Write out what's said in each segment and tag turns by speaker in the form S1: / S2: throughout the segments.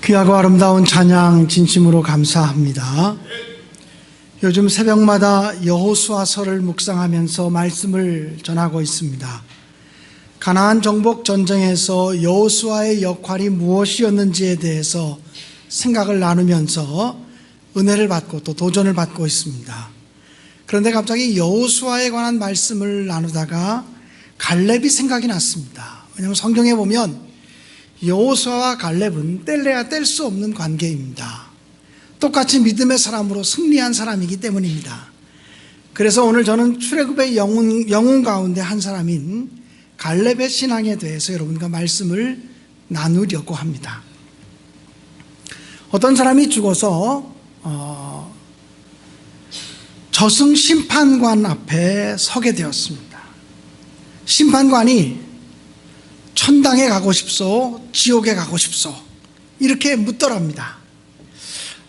S1: 귀하고 아름다운 찬양 진심으로 감사합니다. 요즘 새벽마다 여호수아서를 묵상하면서 말씀을 전하고 있습니다. 가나안 정복 전쟁에서 여호수아의 역할이 무엇이었는지에 대해서 생각을 나누면서 은혜를 받고 또 도전을 받고 있습니다. 그런데 갑자기 여호수아에 관한 말씀을 나누다가 갈렙이 생각이 났습니다. 왜냐하면 성경에 보면 여호수아와 갈렙은 뗄래야 뗄 수 없는 관계입니다. 똑같이 믿음의 사람으로 승리한 사람이기 때문입니다. 그래서 오늘 저는 출애굽의 영웅 가운데 한 사람인 갈렙의 신앙에 대해서 여러분과 말씀을 나누려고 합니다. 어떤 사람이 죽어서 저승 심판관 앞에 서게 되었습니다. 심판관이 천당에 가고 싶소, 지옥에 가고 싶소, 이렇게 묻더랍니다.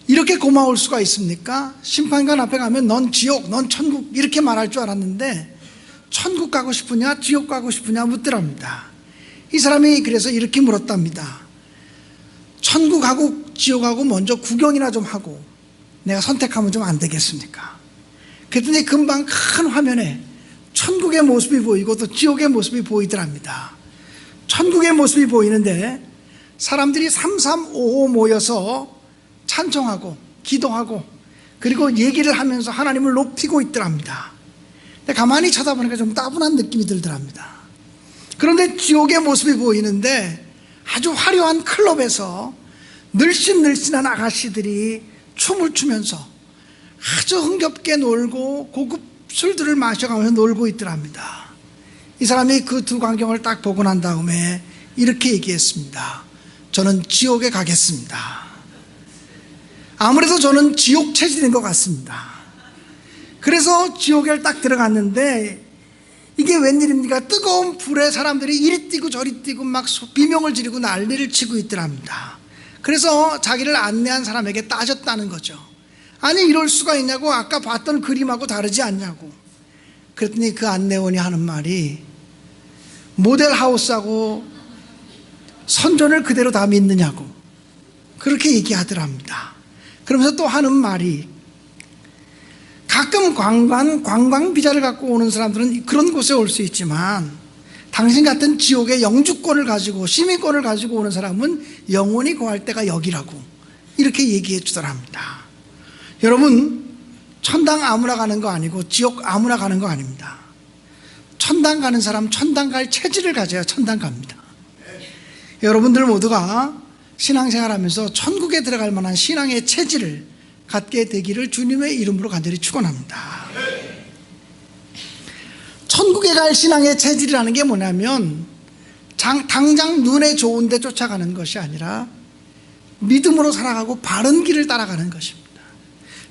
S1: 이렇게 고마울 수가 있습니까? 심판관 앞에 가면 넌 지옥, 넌 천국 이렇게 말할 줄 알았는데 천국 가고 싶으냐 지옥 가고 싶으냐 묻더랍니다. 이 사람이 그래서 이렇게 물었답니다. 천국하고 지옥하고 먼저 구경이나 좀 하고 내가 선택하면 좀 안 되겠습니까? 그랬더니 금방 큰 화면에 천국의 모습이 보이고 또 지옥의 모습이 보이더랍니다. 천국의 모습이 보이는데 사람들이 3355 모여서 찬송하고 기도하고 그리고 얘기를 하면서 하나님을 높이고 있더랍니다. 근데 가만히 쳐다보니까 좀 따분한 느낌이 들더랍니다. 그런데 지옥의 모습이 보이는데 아주 화려한 클럽에서 늘씬늘씬한 아가씨들이 춤을 추면서 아주 흥겹게 놀고 고급 술들을 마셔가면서 놀고 있더랍니다. 이 사람이 그 두 광경을 딱 보고 난 다음에 이렇게 얘기했습니다. 저는 지옥에 가겠습니다. 아무래도 저는 지옥 체질인 것 같습니다. 그래서 지옥에 딱 들어갔는데 이게 웬일입니까? 뜨거운 불에 사람들이 이리 뛰고 저리 뛰고 막 비명을 지르고 난리를 치고 있더랍니다. 그래서 자기를 안내한 사람에게 따졌다는 거죠. 아니 이럴 수가 있냐고, 아까 봤던 그림하고 다르지 않냐고. 그랬더니 그 안내원이 하는 말이 모델하우스하고 선전을 그대로 다 믿느냐고 그렇게 얘기하더랍니다. 그러면서 또 하는 말이 가끔 관광 비자를 갖고 오는 사람들은 그런 곳에 올 수 있지만 당신 같은 지옥의 영주권을 가지고 시민권을 가지고 오는 사람은 영원히 거할 때가 여기라고 이렇게 얘기해 주더랍니다. 여러분, 천당 아무나 가는 거 아니고 지옥 아무나 가는 거 아닙니다. 천당 가는 사람 천당 갈 체질을 가져야 천당 갑니다. 여러분들 모두가 신앙생활하면서 천국에 들어갈 만한 신앙의 체질을 갖게 되기를 주님의 이름으로 간절히 축원합니다. 천국에 갈 신앙의 체질이라는 게 뭐냐면 당장 눈에 좋은 데 쫓아가는 것이 아니라 믿음으로 살아가고 바른 길을 따라가는 것입니다.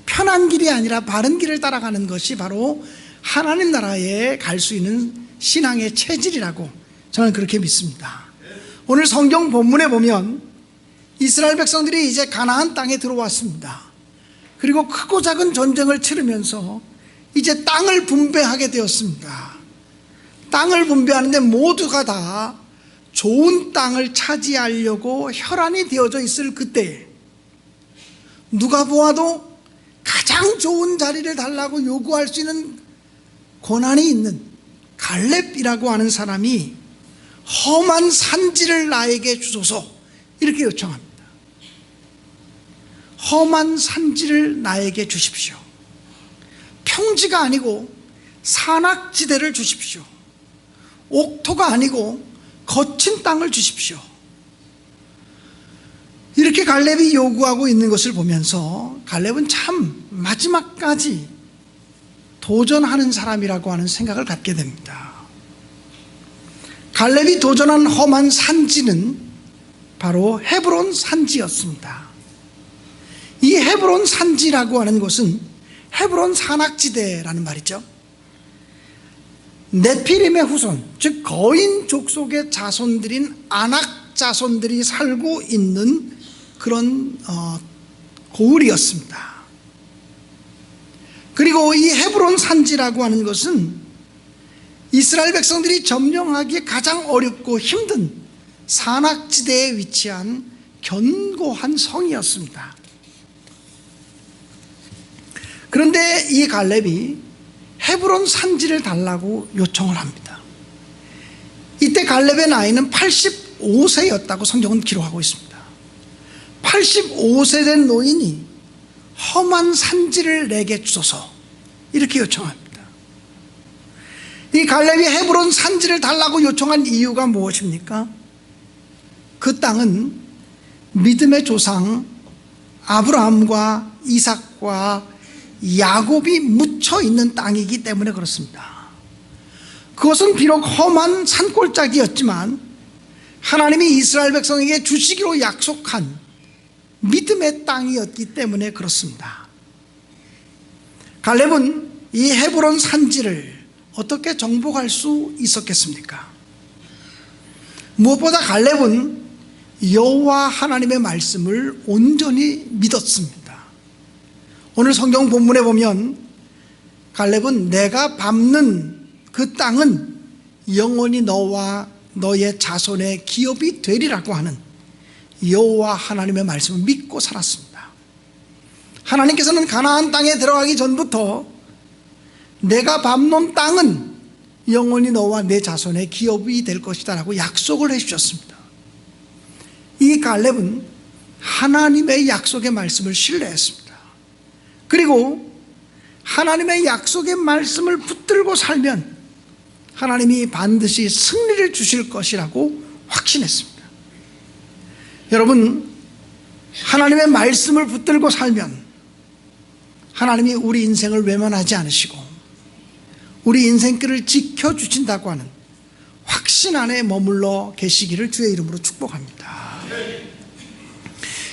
S1: 편한 길이 아니라 바른 길을 따라가는 것이 바로 하나님 나라에 갈 수 있는 신앙의 체질이라고 저는 그렇게 믿습니다. 오늘 성경 본문에 보면 이스라엘 백성들이 이제 가나안 땅에 들어왔습니다. 그리고 크고 작은 전쟁을 치르면서 이제 땅을 분배하게 되었습니다. 땅을 분배하는데 모두가 다 좋은 땅을 차지하려고 혈안이 되어져 있을 그때 누가 보아도 가장 좋은 자리를 달라고 요구할 수 있는 고난이 있는 갈렙이라고 하는 사람이 험한 산지를 나에게 주소서 이렇게 요청합니다. 험한 산지를 나에게 주십시오. 평지가 아니고 산악지대를 주십시오. 옥토가 아니고 거친 땅을 주십시오. 이렇게 갈렙이 요구하고 있는 것을 보면서 갈렙은 참 마지막까지 도전하는 사람이라고 하는 생각을 갖게 됩니다. 갈렙이 도전한 험한 산지는 바로 헤브론 산지였습니다. 이 헤브론 산지라고 하는 곳은 헤브론 산악지대라는 말이죠. 네피림의 후손, 즉 거인 족속의 자손들인 아낙 자손들이 살고 있는 그런 고을이었습니다. 그리고 이 헤브론 산지라고 하는 것은 이스라엘 백성들이 점령하기에 가장 어렵고 힘든 산악지대에 위치한 견고한 성이었습니다. 그런데 이 갈렙이 헤브론 산지를 달라고 요청을 합니다. 이때 갈렙의 나이는 85세였다고 성경은 기록하고 있습니다. 85세 된 노인이 험한 산지를 내게 주소서, 이렇게 요청합니다. 이 갈렙이 헤브론 산지를 달라고 요청한 이유가 무엇입니까? 그 땅은 믿음의 조상 아브라함과 이삭과 야곱이 묻혀 있는 땅이기 때문에 그렇습니다. 그것은 비록 험한 산골짜기였지만 하나님이 이스라엘 백성에게 주시기로 약속한 믿음의 땅이었기 때문에 그렇습니다. 갈렙은 이 헤브론 산지를 어떻게 정복할 수 있었겠습니까? 무엇보다 갈렙은 여호와 하나님의 말씀을 온전히 믿었습니다. 오늘 성경 본문에 보면 갈렙은 내가 밟는 그 땅은 영원히 너와 너의 자손의 기업이 되리라고 하는 여호와 하나님의 말씀을 믿고 살았습니다. 하나님께서는 가나안 땅에 들어가기 전부터 내가 밟는 땅은 영원히 너와 내 자손의 기업이 될 것이다 라고 약속을 해주셨습니다. 이 갈렙은 하나님의 약속의 말씀을 신뢰했습니다. 그리고 하나님의 약속의 말씀을 붙들고 살면 하나님이 반드시 승리를 주실 것이라고 확신했습니다. 여러분, 하나님의 말씀을 붙들고 살면 하나님이 우리 인생을 외면하지 않으시고 우리 인생길을 지켜주신다고 하는 확신 안에 머물러 계시기를 주의 이름으로 축복합니다.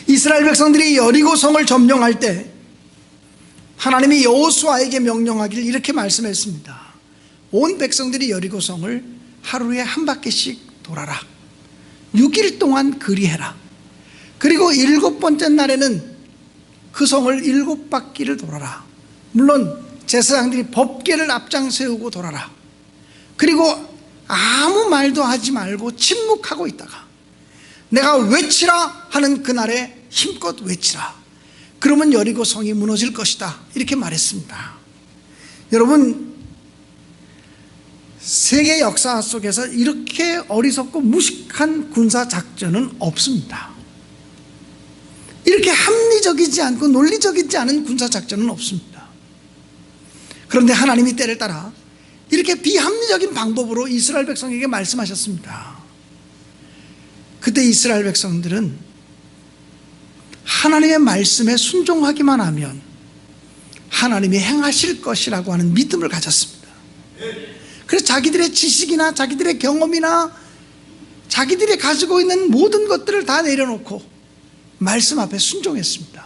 S1: 이스라엘 백성들이 여리고성을 점령할 때 하나님이 여호수아에게 명령하기를 이렇게 말씀했습니다. 온 백성들이 여리고성을 하루에 한 바퀴씩 돌아라. 6일 동안 그리해라. 그리고 7번째 날에는 그 성을 7바퀴를 돌아라. 물론 제사장들이 법궤를 앞장 세우고 돌아라. 그리고 아무 말도 하지 말고 침묵하고 있다가 내가 외치라 하는 그날에 힘껏 외치라. 그러면 여리고 성이 무너질 것이다. 이렇게 말했습니다. 여러분, 세계 역사 속에서 이렇게 어리석고 무식한 군사작전은 없습니다. 이렇게 합리적이지 않고 논리적이지 않은 군사작전은 없습니다. 그런데 하나님이 때를 따라 이렇게 비합리적인 방법으로 이스라엘 백성에게 말씀하셨습니다. 그때 이스라엘 백성들은 하나님의 말씀에 순종하기만 하면 하나님이 행하실 것이라고 하는 믿음을 가졌습니다. 그래서 자기들의 지식이나 자기들의 경험이나 자기들이 가지고 있는 모든 것들을 다 내려놓고 말씀 앞에 순종했습니다.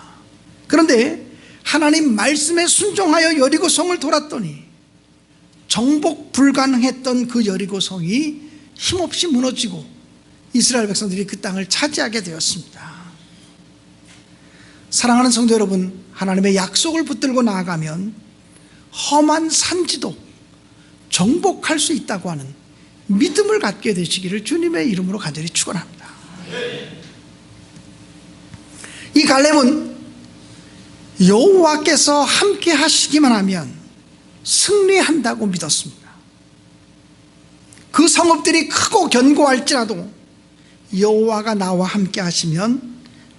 S1: 그런데 하나님 말씀에 순종하여 여리고성을 돌았더니 정복 불가능했던 그 여리고성이 힘없이 무너지고 이스라엘 백성들이 그 땅을 차지하게 되었습니다. 사랑하는 성도 여러분, 하나님의 약속을 붙들고 나아가면 험한 산지도 정복할 수 있다고 하는 믿음을 갖게 되시기를 주님의 이름으로 간절히 축원합니다. 이 갈렙은 여호와께서 함께 하시기만 하면 승리한다고 믿었습니다. 그 성읍들이 크고 견고할지라도 여호와가 나와 함께 하시면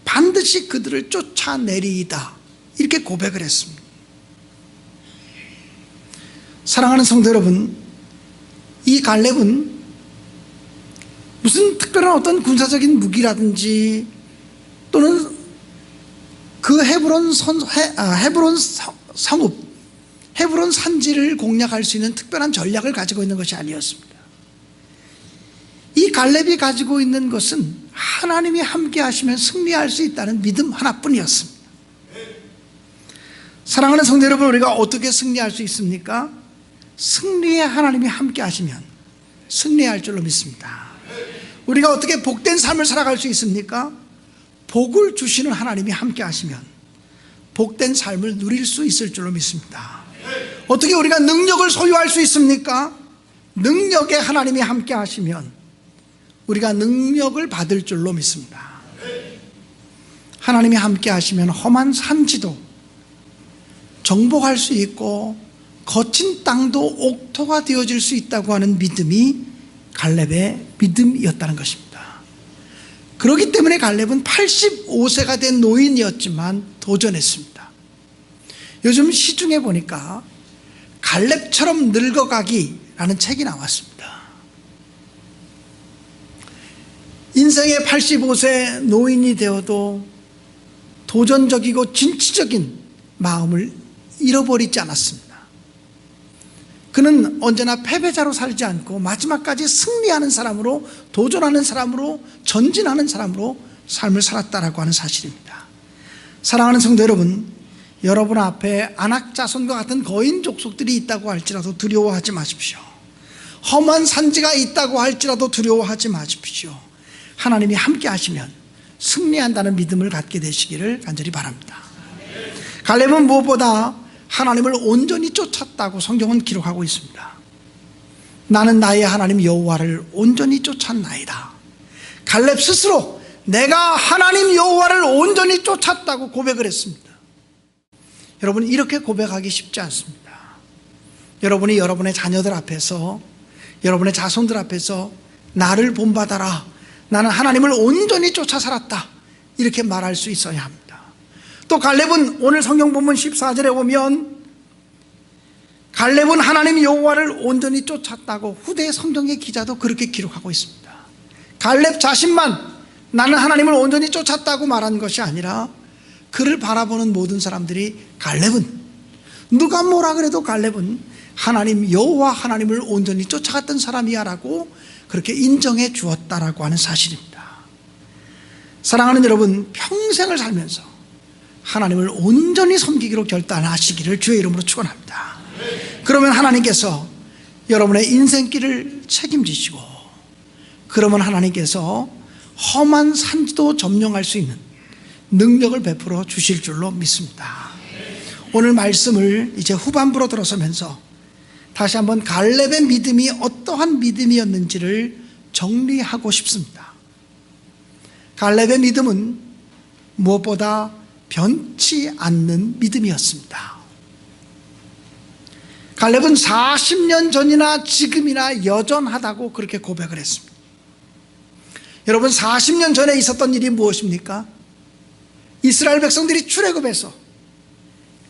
S1: 반드시 그들을 쫓아내리이다, 이렇게 고백을 했습니다. 사랑하는 성도 여러분, 이 갈렙은 무슨 특별한 어떤 군사적인 무기라든지 또는 그 헤브론 성읍, 헤브론 산지를 공략할 수 있는 특별한 전략을 가지고 있는 것이 아니었습니다. 이 갈렙이 가지고 있는 것은 하나님이 함께 하시면 승리할 수 있다는 믿음 하나뿐이었습니다. 사랑하는 성도 여러분, 우리가 어떻게 승리할 수 있습니까? 승리에 하나님이 함께 하시면 승리할 줄로 믿습니다. 우리가 어떻게 복된 삶을 살아갈 수 있습니까? 복을 주시는 하나님이 함께 하시면 복된 삶을 누릴 수 있을 줄로 믿습니다. 어떻게 우리가 능력을 소유할 수 있습니까? 능력에 하나님이 함께 하시면 우리가 능력을 받을 줄로 믿습니다. 하나님이 함께 하시면 험한 산지도 정복할 수 있고 거친 땅도 옥토가 되어질 수 있다고 하는 믿음이 갈렙의 믿음이었다는 것입니다. 그렇기 때문에 갈렙은 85세가 된 노인이었지만 도전했습니다. 요즘 시중에 보니까 갈렙처럼 늙어가기라는 책이 나왔습니다. 인생의 85세 노인이 되어도 도전적이고 진취적인 마음을 잃어버리지 않았습니다. 그는 언제나 패배자로 살지 않고 마지막까지 승리하는 사람으로, 도전하는 사람으로, 전진하는 사람으로 삶을 살았다라고 하는 사실입니다. 사랑하는 성도 여러분, 여러분 앞에 안악자손과 같은 거인 족속들이 있다고 할지라도 두려워하지 마십시오. 험한 산지가 있다고 할지라도 두려워하지 마십시오. 하나님이 함께 하시면 승리한다는 믿음을 갖게 되시기를 간절히 바랍니다. 갈렙은 무엇보다 하나님을 온전히 쫓았다고 성경은 기록하고 있습니다. 나는 나의 하나님 여호와를 온전히 쫓았나이다. 갈렙 스스로 내가 하나님 여호와를 온전히 쫓았다고 고백을 했습니다. 여러분, 이렇게 고백하기 쉽지 않습니다. 여러분이 여러분의 자녀들 앞에서, 여러분의 자손들 앞에서 나를 본받아라, 나는 하나님을 온전히 쫓아 살았다, 이렇게 말할 수 있어야 합니다. 또 갈렙은 오늘 성경 본문 14절에 보면 갈렙은 하나님 여호와를 온전히 쫓았다고 후대 성경의 기자도 그렇게 기록하고 있습니다. 갈렙 자신만 나는 하나님을 온전히 쫓았다고 말한 것이 아니라 그를 바라보는 모든 사람들이 갈렙은, 누가 뭐라 그래도 갈렙은 하나님 여호와 하나님을 온전히 쫓아갔던 사람이야 라고 그렇게 인정해 주었다라고 하는 사실입니다. 사랑하는 여러분, 평생을 살면서 하나님을 온전히 섬기기로 결단하시기를 주의 이름으로 축원합니다. 그러면 하나님께서 여러분의 인생길을 책임지시고, 그러면 하나님께서 험한 산지도 점령할 수 있는 능력을 베풀어 주실 줄로 믿습니다. 오늘 말씀을 이제 후반부로 들어서면서 다시 한번 갈렙의 믿음이 어떠한 믿음이었는지를 정리하고 싶습니다. 갈렙의 믿음은 무엇보다 변치 않는 믿음이었습니다. 갈렙은 40년 전이나 지금이나 여전하다고 그렇게 고백을 했습니다. 여러분, 40년 전에 있었던 일이 무엇입니까? 이스라엘 백성들이 출애굽해서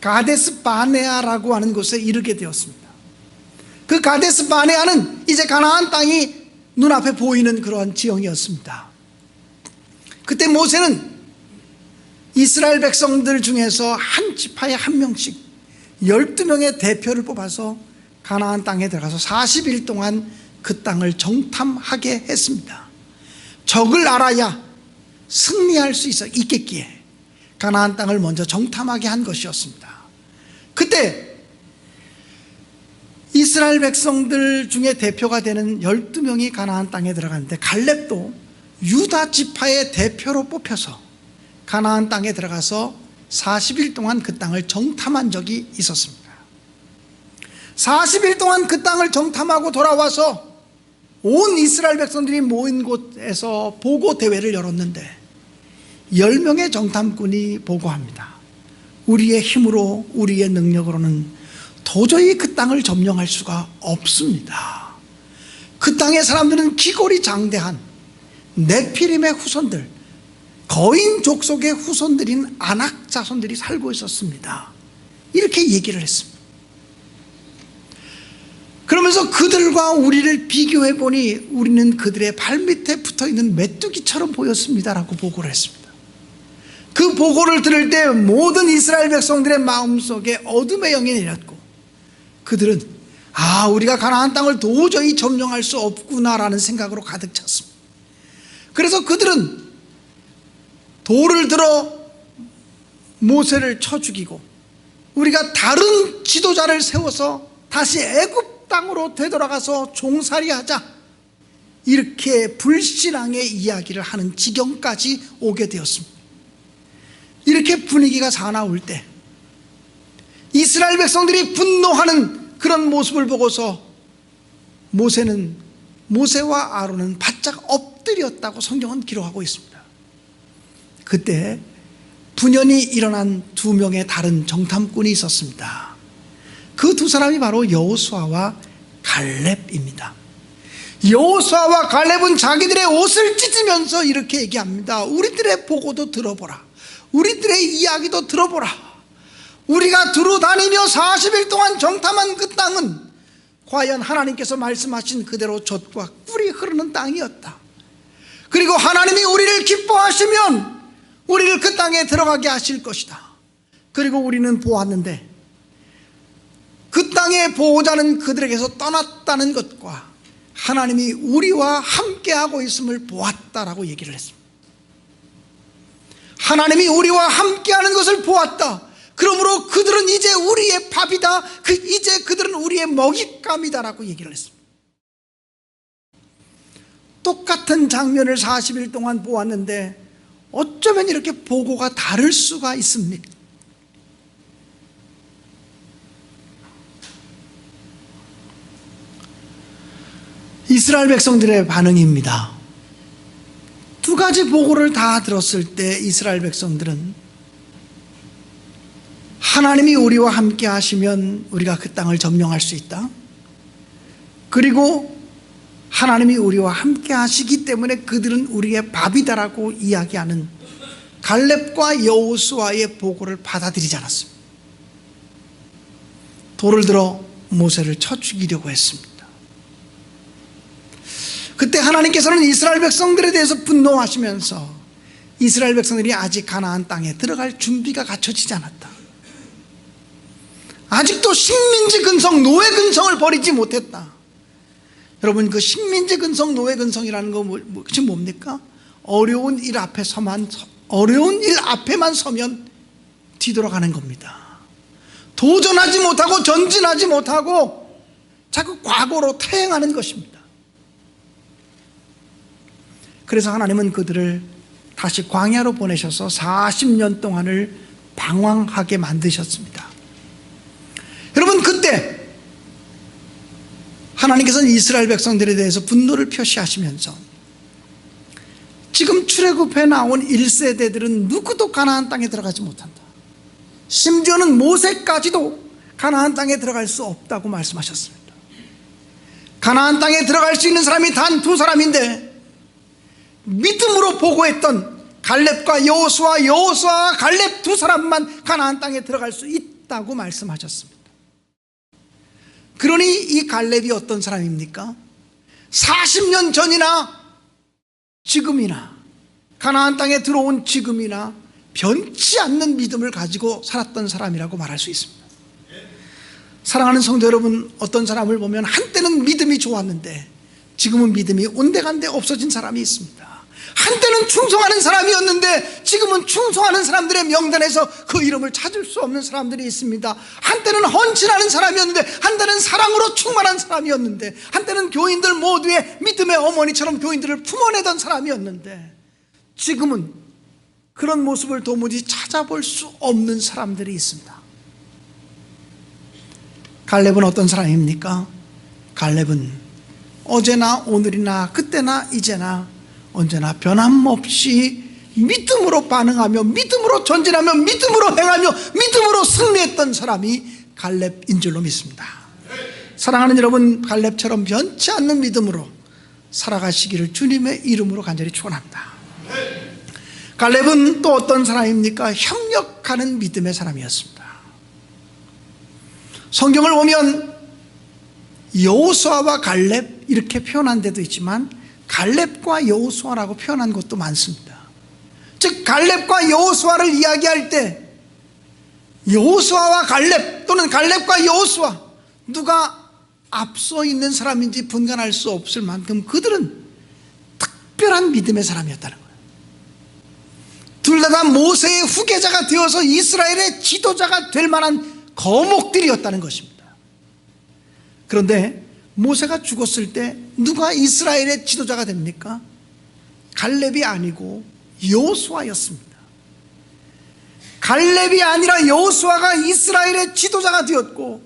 S1: 가데스 바네아라고 하는 곳에 이르게 되었습니다. 그 가데스 바네아는 이제 가나안 땅이 눈앞에 보이는 그러한 지형이었습니다. 그때 모세는 이스라엘 백성들 중에서 한 지파에 한 명씩 12명의 대표를 뽑아서 가나안 땅에 들어가서 40일 동안 그 땅을 정탐하게 했습니다. 적을 알아야 승리할 수 있겠기에 가나안 땅을 먼저 정탐하게 한 것이었습니다. 그때 이스라엘 백성들 중에 대표가 되는 12명이 가나안 땅에 들어갔는데 갈렙도 유다 지파의 대표로 뽑혀서 가나안 땅에 들어가서 40일 동안 그 땅을 정탐한 적이 있었습니다. 40일 동안 그 땅을 정탐하고 돌아와서 온 이스라엘 백성들이 모인 곳에서 보고 대회를 열었는데 10명의 정탐꾼이 보고합니다. 우리의 힘으로, 우리의 능력으로는 도저히 그 땅을 점령할 수가 없습니다. 그 땅의 사람들은 기골이 장대한 네피림의 후손들, 거인 족속의 후손들인 아낙 자손들이 살고 있었습니다. 이렇게 얘기를 했습니다. 그러면서 그들과 우리를 비교해 보니 우리는 그들의 발밑에 붙어있는 메뚜기처럼 보였습니다라고 보고를 했습니다. 그 보고를 들을 때 모든 이스라엘 백성들의 마음속에 어둠의 영이 내렸고, 그들은 우리가 가나안 땅을 도저히 점령할 수 없구나라는 생각으로 가득 찼습니다. 그래서 그들은 돌을 들어 모세를 쳐 죽이고, 우리가 다른 지도자를 세워서 다시 애굽 땅으로 되돌아가서 종살이하자, 이렇게 불신앙의 이야기를 하는 지경까지 오게 되었습니다. 이렇게 분위기가 사나울 때 이스라엘 백성들이 분노하는 그런 모습을 보고서 모세와 아론은 바짝 엎드렸다고 성경은 기록하고 있습니다. 그때 분연히 일어난 두 명의 다른 정탐꾼이 있었습니다. 그 두 사람이 바로 여호수아와 갈렙입니다. 여호수아와 갈렙은 자기들의 옷을 찢으면서 이렇게 얘기합니다. 우리들의 보고도 들어보라. 우리들의 이야기도 들어보라. 우리가 두루 다니며 40일 동안 정탐한 그 땅은 과연 하나님께서 말씀하신 그대로 젖과 꿀이 흐르는 땅이었다. 그리고 하나님이 우리를 기뻐하시면 우리를 그 땅에 들어가게 하실 것이다. 그리고 우리는 보았는데 그 땅의 보호자는 그들에게서 떠났다는 것과 하나님이 우리와 함께하고 있음을 보았다라고 얘기를 했습니다. 하나님이 우리와 함께하는 것을 보았다. 그러므로 그들은 이제 우리의 밥이다. 이제 그들은 우리의 먹잇감이다라고 얘기를 했습니다. 똑같은 장면을 40일 동안 보았는데 어쩌면 이렇게 보고가 다를 수가 있습니까? 이스라엘 백성들의 반응입니다. 두 가지 보고를 다 들었을 때 이스라엘 백성들은 하나님이 우리와 함께 하시면 우리가 그 땅을 점령할 수 있다. 그리고 하나님이 우리와 함께 하시기 때문에 그들은 우리의 밥이다라고 이야기하는 갈렙과 여호수아의 보고를 받아들이지 않았습니다. 돌을 들어 모세를 쳐 죽이려고 했습니다. 그때 하나님께서는 이스라엘 백성들에 대해서 분노하시면서 이스라엘 백성들이 아직 가나안 땅에 들어갈 준비가 갖춰지지 않았다. 아직도 식민지 근성, 노예 근성을 버리지 못했다. 여러분, 그 식민지 근성, 노예 근성이라는 것이 뭡니까? 어려운 일 앞에만 서면 뒤돌아가는 겁니다. 도전하지 못하고 전진하지 못하고 자꾸 과거로 퇴행하는 것입니다. 그래서 하나님은 그들을 다시 광야로 보내셔서 40년 동안을 방황하게 만드셨습니다. 여러분, 그때 하나님께서는 이스라엘 백성들에 대해서 분노를 표시하시면서 지금 출애굽해 나온 1세대들은 누구도 가나안 땅에 들어가지 못한다. 심지어는 모세까지도 가나안 땅에 들어갈 수 없다고 말씀하셨습니다. 가나안 땅에 들어갈 수 있는 사람이 단 두 사람인데 믿음으로 보고했던 갈렙과 여호수아와 갈렙 두 사람만 가나안 땅에 들어갈 수 있다고 말씀하셨습니다. 그러니 이 갈렙이 어떤 사람입니까? 40년 전이나 지금이나 가나안 땅에 들어온 지금이나 변치 않는 믿음을 가지고 살았던 사람이라고 말할 수 있습니다. 사랑하는 성도 여러분, 어떤 사람을 보면 한때는 믿음이 좋았는데 지금은 믿음이 온데간데 없어진 사람이 있습니다. 한때는 충성하는 사람이었는데 지금은 충성하는 사람들의 명단에서 그 이름을 찾을 수 없는 사람들이 있습니다. 한때는 헌신하는 사람이었는데 한때는 사랑으로 충만한 사람이었는데 한때는 교인들 모두의 믿음의 어머니처럼 교인들을 품어내던 사람이었는데 지금은 그런 모습을 도무지 찾아볼 수 없는 사람들이 있습니다. 갈렙은 어떤 사람입니까? 갈렙은 어제나 오늘이나 그때나 이제나 언제나 변함없이 믿음으로 반응하며 믿음으로 전진하며 믿음으로 행하며 믿음으로 승리했던 사람이 갈렙인 줄로 믿습니다. 사랑하는 여러분, 갈렙처럼 변치 않는 믿음으로 살아가시기를 주님의 이름으로 간절히 축원합니다. 갈렙은 또 어떤 사람입니까? 협력하는 믿음의 사람이었습니다. 성경을 보면 여호수아와 갈렙 이렇게 표현한 데도 있지만 갈렙과 여호수아라고 표현한 것도 많습니다. 즉 갈렙과 여호수아를 이야기할 때 여호수아와 갈렙 또는 갈렙과 여호수아 누가 앞서 있는 사람인지 분간할 수 없을 만큼 그들은 특별한 믿음의 사람이었다는 거예요. 둘 다 모세의 후계자가 되어서 이스라엘의 지도자가 될 만한 거목들이었다는 것입니다. 그런데 모세가 죽었을 때 누가 이스라엘의 지도자가 됩니까? 갈렙이 아니고 여호수아였습니다. 갈렙이 아니라 여호수아가 이스라엘의 지도자가 되었고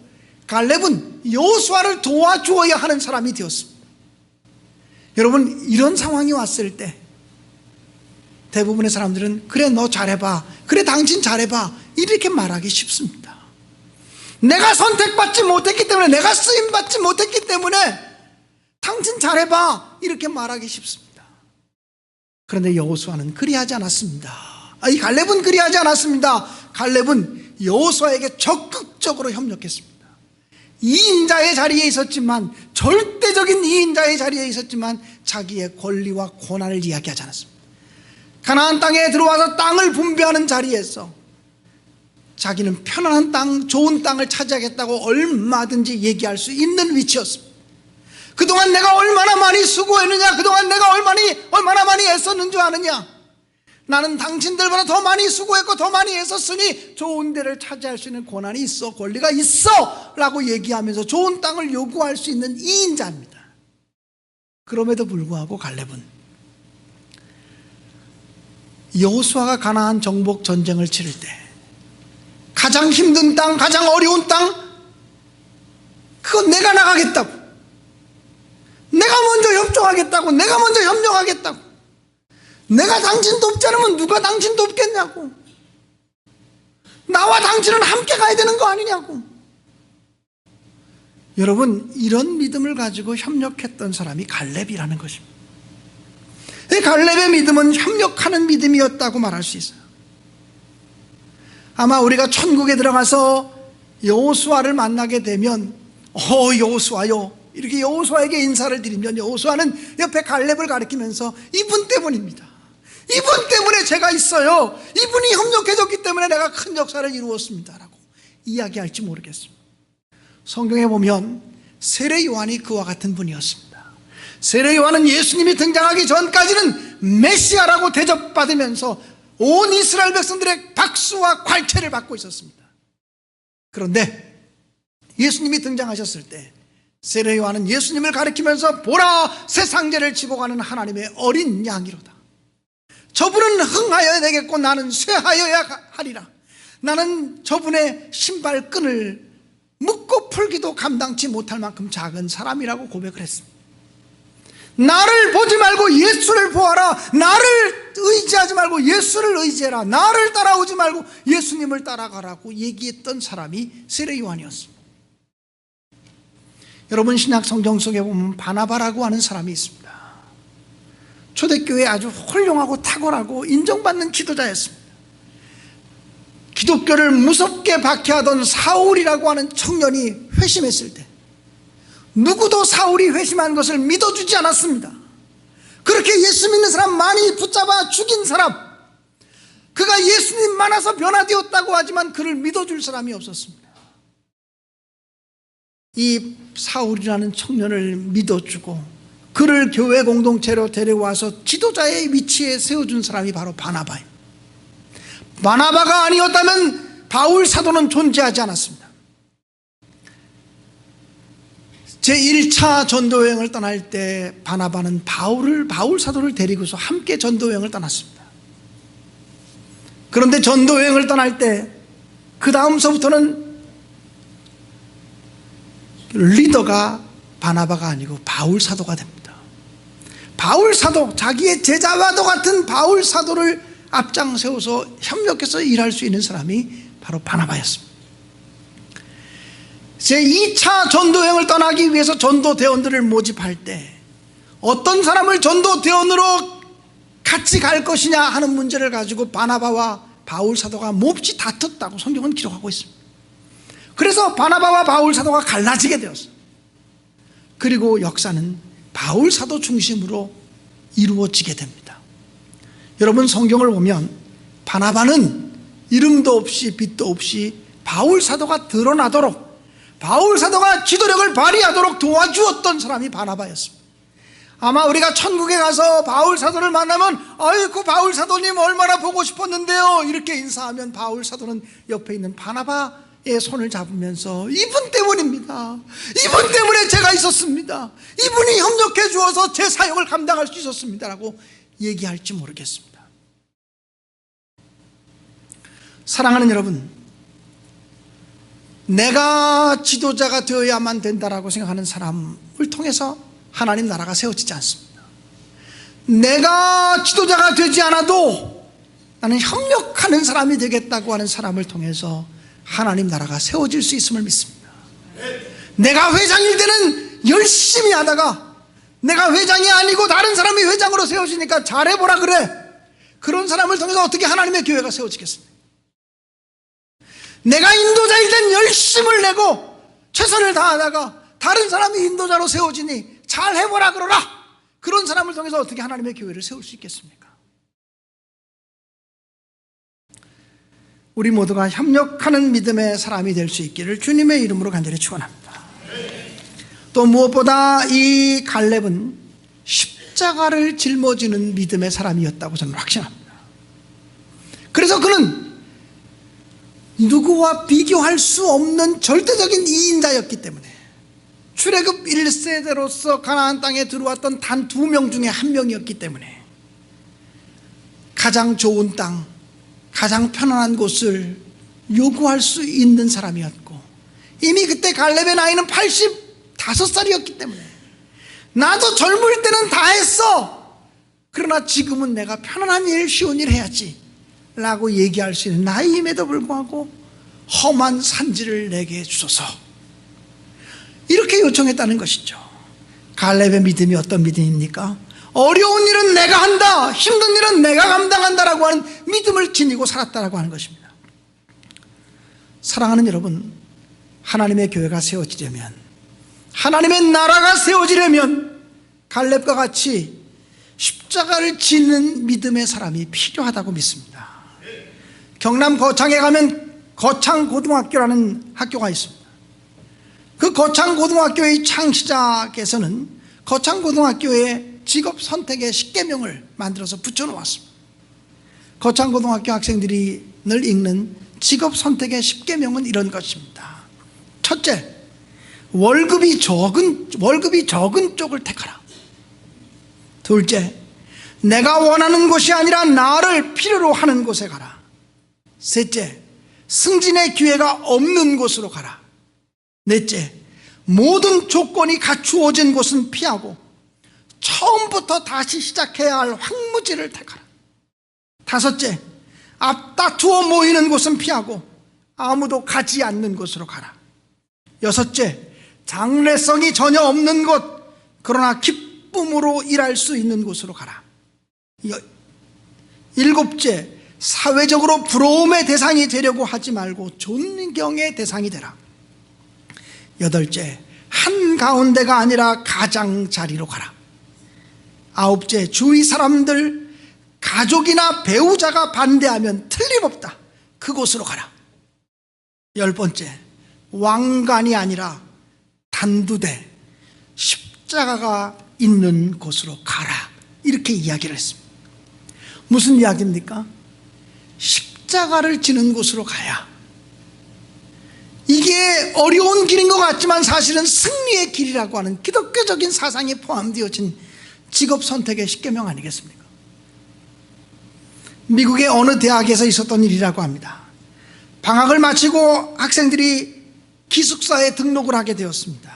S1: 갈렙은 여호수아를 도와주어야 하는 사람이 되었습니다. 여러분, 이런 상황이 왔을 때 대부분의 사람들은 그래 너 잘해봐, 그래 당신 잘해봐, 이렇게 말하기 쉽습니다. 내가 선택받지 못했기 때문에, 내가 쓰임받지 못했기 때문에 당신 잘해봐, 이렇게 말하기 쉽습니다. 그런데 여호수아는 그리하지 않았습니다. 이 갈렙은 그리하지 않았습니다. 갈렙은 여호수아에게 적극적으로 협력했습니다. 2인자의 자리에 있었지만, 절대적인 2인자의 자리에 있었지만 자기의 권리와 권한을 이야기하지 않았습니다. 가나안 땅에 들어와서 땅을 분배하는 자리에서 자기는 편안한 땅, 좋은 땅을 차지하겠다고 얼마든지 얘기할 수 있는 위치였습니다. 그동안 내가 얼마나 많이 수고했느냐, 그동안 내가 얼마나 많이 애썼는 줄 아느냐, 나는 당신들보다 더 많이 수고했고 더 많이 애썼으니 좋은 데를 차지할 수 있는 권한이 있어, 권리가 있어 라고 얘기하면서 좋은 땅을 요구할 수 있는 2인자입니다. 그럼에도 불구하고 갈렙은 여호수아가 가나안 정복 전쟁을 치를 때 가장 힘든 땅, 가장 어려운 땅, 그건 내가 나가겠다고, 내가 먼저 협조하겠다고, 내가 먼저 협력하겠다고, 내가 당신 돕지 않으면 누가 당신 돕겠냐고, 나와 당신은 함께 가야 되는 거 아니냐고. 여러분, 이런 믿음을 가지고 협력했던 사람이 갈렙이라는 것입니다. 이 갈렙의 믿음은 협력하는 믿음이었다고 말할 수 있어요. 아마 우리가 천국에 들어가서 여호수아를 만나게 되면 여호수아요, 이렇게 여호수아에게 인사를 드리면 여호수아는 옆에 갈렙을 가리키면서 이분 때문입니다, 이분 때문에 제가 있어요, 이분이 협력해줬기 때문에 내가 큰 역사를 이루었습니다 라고 이야기할지 모르겠습니다. 성경에 보면 세례 요한이 그와 같은 분이었습니다. 세례 요한은 예수님이 등장하기 전까지는 메시아라고 대접받으면서 온 이스라엘 백성들의 박수와 괄채를 받고 있었습니다. 그런데 예수님이 등장하셨을 때 세례 요한은 예수님을 가리키면서 보라, 세상죄를 지고 가는 하나님의 어린 양이로다. 저분은 흥하여야 되겠고 나는 쇠하여야 하리라. 나는 저분의 신발끈을 묶고 풀기도 감당치 못할 만큼 작은 사람이라고 고백을 했습니다. 나를 보지 말고 예수를 보아라, 나를 의지하지 말고 예수를 의지해라, 나를 따라오지 말고 예수님을 따라가라고 얘기했던 사람이 세례 요한이었습니다. 여러분, 신약 성경 속에 보면 바나바라고 하는 사람이 있습니다. 초대교회에 아주 훌륭하고 탁월하고 인정받는 지도자였습니다. 기독교를 무섭게 박해하던 사울이라고 하는 청년이 회심했을 때 누구도 사울이 회심한 것을 믿어주지 않았습니다. 그렇게 예수 믿는 사람 많이 붙잡아 죽인 사람, 그가 예수님 만나서 변화되었다고 하지만 그를 믿어줄 사람이 없었습니다. 이 사울이라는 청년을 믿어주고 그를 교회 공동체로 데려와서 지도자의 위치에 세워준 사람이 바로 바나바예요. 바나바가 아니었다면 바울 사도는 존재하지 않았습니다. 제1차 전도여행을 떠날 때 바나바는 바울 사도를 데리고서 함께 전도여행을 떠났습니다. 그런데 전도여행을 떠날 때 그 다음서부터는 리더가 바나바가 아니고 바울 사도가 됩니다. 바울 사도, 자기의 제자와도 같은 바울 사도를 앞장 세워서 협력해서 일할 수 있는 사람이 바로 바나바였습니다. 제2차 전도여행을 떠나기 위해서 전도대원들을 모집할 때 어떤 사람을 전도대원으로 같이 갈 것이냐 하는 문제를 가지고 바나바와 바울 사도가 몹시 다퉜다고 성경은 기록하고 있습니다. 그래서 바나바와 바울 사도가 갈라지게 되었어요. 그리고 역사는 바울 사도 중심으로 이루어지게 됩니다. 여러분, 성경을 보면 바나바는 이름도 없이 빛도 없이 바울 사도가 드러나도록, 바울 사도가 지도력을 발휘하도록 도와주었던 사람이 바나바였습니다. 아마 우리가 천국에 가서 바울 사도를 만나면 아이고 바울 사도님 얼마나 보고 싶었는데요 이렇게 인사하면 바울 사도는 옆에 있는 바나바의 손을 잡으면서 이분 때문입니다, 이분 때문에 제가 있었습니다, 이분이 협력해 주어서 제 사역을 감당할 수 있었습니다 라고 얘기할지 모르겠습니다. 사랑하는 여러분, 내가 지도자가 되어야만 된다라고 생각하는 사람을 통해서 하나님 나라가 세워지지 않습니다. 내가 지도자가 되지 않아도 나는 협력하는 사람이 되겠다고 하는 사람을 통해서 하나님 나라가 세워질 수 있음을 믿습니다. 내가 회장일 때는 열심히 하다가 내가 회장이 아니고 다른 사람이 회장으로 세워지니까 잘해보라 그래. 그런 사람을 통해서 어떻게 하나님의 교회가 세워지겠습니까? 내가 인도자일 땐 열심을 내고 최선을 다하다가 다른 사람이 인도자로 세워지니 잘해보라 그러라. 그런 사람을 통해서 어떻게 하나님의 교회를 세울 수 있겠습니까? 우리 모두가 협력하는 믿음의 사람이 될 수 있기를 주님의 이름으로 간절히 축원합니다. 또 무엇보다 이 갈렙은 십자가를 짊어지는 믿음의 사람이었다고 저는 확신합니다. 그래서 그는 누구와 비교할 수 없는 절대적인 이인자였기 때문에 출애굽 1세대로서 가나안 땅에 들어왔던 단 2명 중에 1명이었기 때문에 가장 좋은 땅, 가장 편안한 곳을 요구할 수 있는 사람이었고, 이미 그때 갈렙의 나이는 85살이었기 때문에 나도 젊을 때는 다 했어. 그러나 지금은 내가 편안한 일, 쉬운 일 해야지 라고 얘기할 수 있는 나이임에도 불구하고 험한 산지를 내게 주소서, 이렇게 요청했다는 것이죠. 갈렙의 믿음이 어떤 믿음입니까? 어려운 일은 내가 한다, 힘든 일은 내가 감당한다라고 하는 믿음을 지니고 살았다라고 하는 것입니다. 사랑하는 여러분, 하나님의 교회가 세워지려면, 하나님의 나라가 세워지려면 갈렙과 같이 십자가를 지는 믿음의 사람이 필요하다고 믿습니다. 경남 거창에 가면 거창고등학교라는 학교가 있습니다. 그 거창고등학교의 창시자께서는 거창고등학교의 직업 선택의 10계명을 만들어서 붙여놓았습니다. 거창고등학교 학생들이 늘 읽는 직업 선택의 10계명은 이런 것입니다. 첫째, 월급이 적은 쪽을 택하라. 둘째, 내가 원하는 곳이 아니라 나를 필요로 하는 곳에 가라. 셋째, 승진의 기회가 없는 곳으로 가라. 넷째, 모든 조건이 갖추어진 곳은 피하고 처음부터 다시 시작해야 할 황무지를 택하라. 다섯째, 앞다투어 모이는 곳은 피하고 아무도 가지 않는 곳으로 가라. 여섯째, 장래성이 전혀 없는 곳, 그러나 기쁨으로 일할 수 있는 곳으로 가라. 일곱째, 사회적으로 부러움의 대상이 되려고 하지 말고 존경의 대상이 되라. 여덟째, 한가운데가 아니라 가장자리로 가라. 아홉째, 주위 사람들, 가족이나 배우자가 반대하면 틀림없다, 그곳으로 가라. 열 번째, 왕관이 아니라 단두대, 십자가가 있는 곳으로 가라. 이렇게 이야기를 했습니다. 무슨 이야기입니까? 십자가를 지는 곳으로 가야, 이게 어려운 길인 것 같지만 사실은 승리의 길이라고 하는 기독교적인 사상이 포함되어진 직업 선택의 10계명 아니겠습니까? 미국의 어느 대학에서 있었던 일이라고 합니다. 방학을 마치고 학생들이 기숙사에 등록을 하게 되었습니다.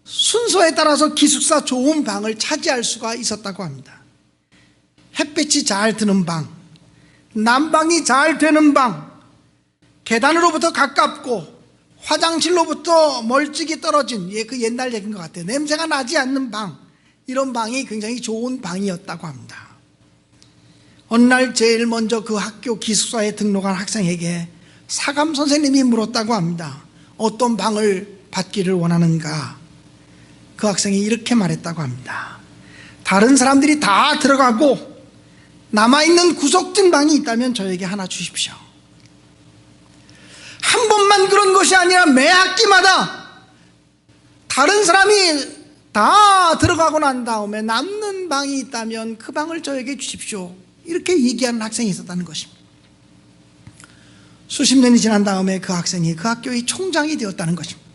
S1: 순서에 따라서 기숙사 좋은 방을 차지할 수가 있었다고 합니다. 햇빛이 잘 드는 방, 난방이 잘 되는 방, 계단으로부터 가깝고 화장실로부터 멀찍이 떨어진, 그 옛날 얘기인 것 같아요. 냄새가 나지 않는 방, 이런 방이 굉장히 좋은 방이었다고 합니다. 어느 날 제일 먼저 그 학교 기숙사에 등록한 학생에게 사감 선생님이 물었다고 합니다. 어떤 방을 받기를 원하는가? 그 학생이 이렇게 말했다고 합니다. 다른 사람들이 다 들어가고 남아있는 구석진 방이 있다면 저에게 하나 주십시오. 한 번만 그런 것이 아니라 매 학기마다 다른 사람이 다 들어가고 난 다음에 남는 방이 있다면 그 방을 저에게 주십시오, 이렇게 얘기하는 학생이 있었다는 것입니다. 수십 년이 지난 다음에 그 학생이 그 학교의 총장이 되었다는 것입니다.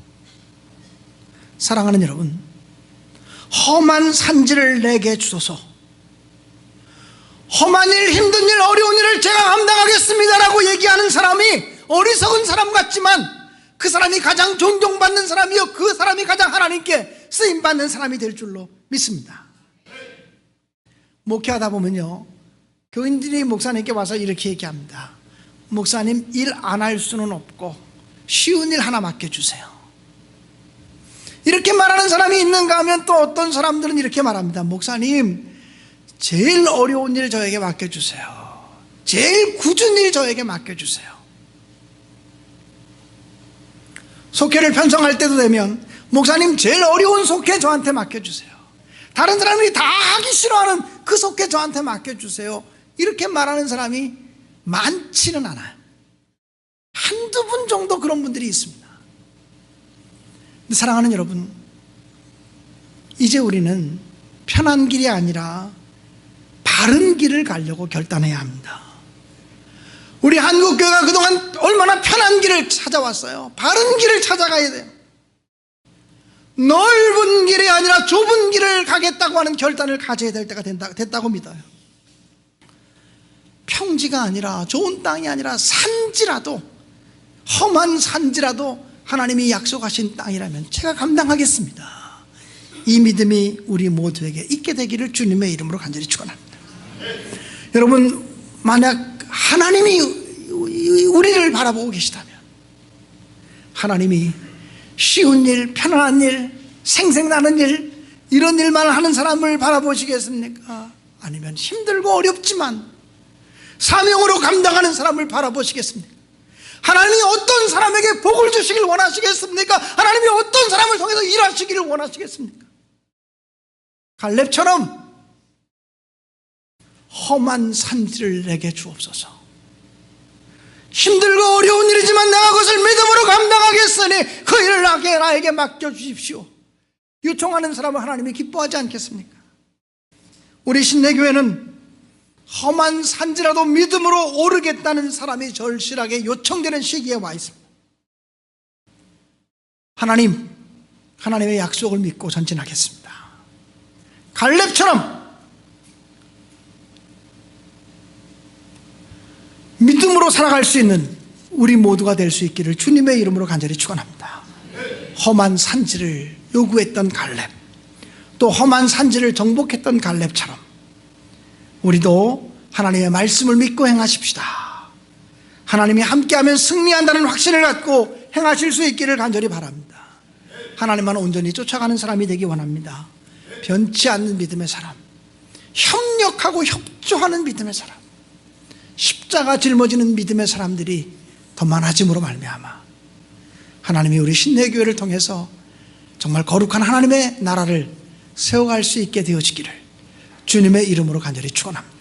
S1: 사랑하는 여러분, 험한 산지를 내게 주소서, 험한 일, 힘든 일, 어려운 일을 제가 감당하겠습니다라고 얘기하는 사람이 어리석은 사람 같지만 그 사람이 가장 존경받는 사람이요, 그 사람이 가장 하나님께 쓰임받는 사람이 될 줄로 믿습니다. 목회하다 보면요, 교인들이 목사님께 와서 이렇게 얘기합니다. 목사님, 일 안 할 수는 없고 쉬운 일 하나 맡겨주세요. 이렇게 말하는 사람이 있는가 하면 또 어떤 사람들은 이렇게 말합니다. 목사님, 제일 어려운 일 저에게 맡겨주세요. 제일 굳은 일 저에게 맡겨주세요. 속회를 편성할 때도 되면 목사님, 제일 어려운 속회 저한테 맡겨주세요. 다른 사람들이 다 하기 싫어하는 그 속회 저한테 맡겨주세요. 이렇게 말하는 사람이 많지는 않아요. 한두 분 정도 그런 분들이 있습니다. 근데 사랑하는 여러분, 이제 우리는 편한 길이 아니라 바른 길을 가려고 결단해야 합니다. 우리 한국교회가 그동안 얼마나 편한 길을 찾아왔어요. 바른 길을 찾아가야 돼요. 넓은 길이 아니라 좁은 길을 가겠다고 하는 결단을 가져야 될 때가 됐다고 믿어요. 평지가 아니라, 좋은 땅이 아니라 산지라도, 험한 산지라도 하나님이 약속하신 땅이라면 제가 감당하겠습니다. 이 믿음이 우리 모두에게 있게 되기를 주님의 이름으로 간절히 축원합니다. 여러분, 만약 하나님이 우리를 바라보고 계시다면, 하나님이 쉬운 일, 편안한 일, 생생나는 일, 이런 일만 하는 사람을 바라보시겠습니까? 아니면 힘들고 어렵지만 사명으로 감당하는 사람을 바라보시겠습니까? 하나님이 어떤 사람에게 복을 주시길 원하시겠습니까? 하나님이 어떤 사람을 통해서 일하시기를 원하시겠습니까? 갈렙처럼 험한 산지를 내게 주옵소서. 힘들고 어려운 일이지만 내가 그것을 믿음으로 감당하겠으니 그 일을 나에게 맡겨주십시오. 요청하는 사람을 하나님이 기뻐하지 않겠습니까? 우리 신내교회는 험한 산지라도 믿음으로 오르겠다는 사람이 절실하게 요청되는 시기에 와 있습니다. 하나님의 약속을 믿고 전진하겠습니다. 갈렙처럼 믿음으로 살아갈 수 있는 우리 모두가 될 수 있기를 주님의 이름으로 간절히 축원합니다. 험한 산지를 요구했던 갈렙, 또 험한 산지를 정복했던 갈렙처럼 우리도 하나님의 말씀을 믿고 행하십시다. 하나님이 함께하면 승리한다는 확신을 갖고 행하실 수 있기를 간절히 바랍니다. 하나님만 온전히 쫓아가는 사람이 되기 원합니다. 변치 않는 믿음의 사람, 협력하고 협조하는 믿음의 사람, 십자가 짊어지는 믿음의 사람들이 더 많아짐으로 말미암아 하나님이 우리 신내교회를 통해서 정말 거룩한 하나님의 나라를 세워갈 수 있게 되어지기를 주님의 이름으로 간절히 축원합니다.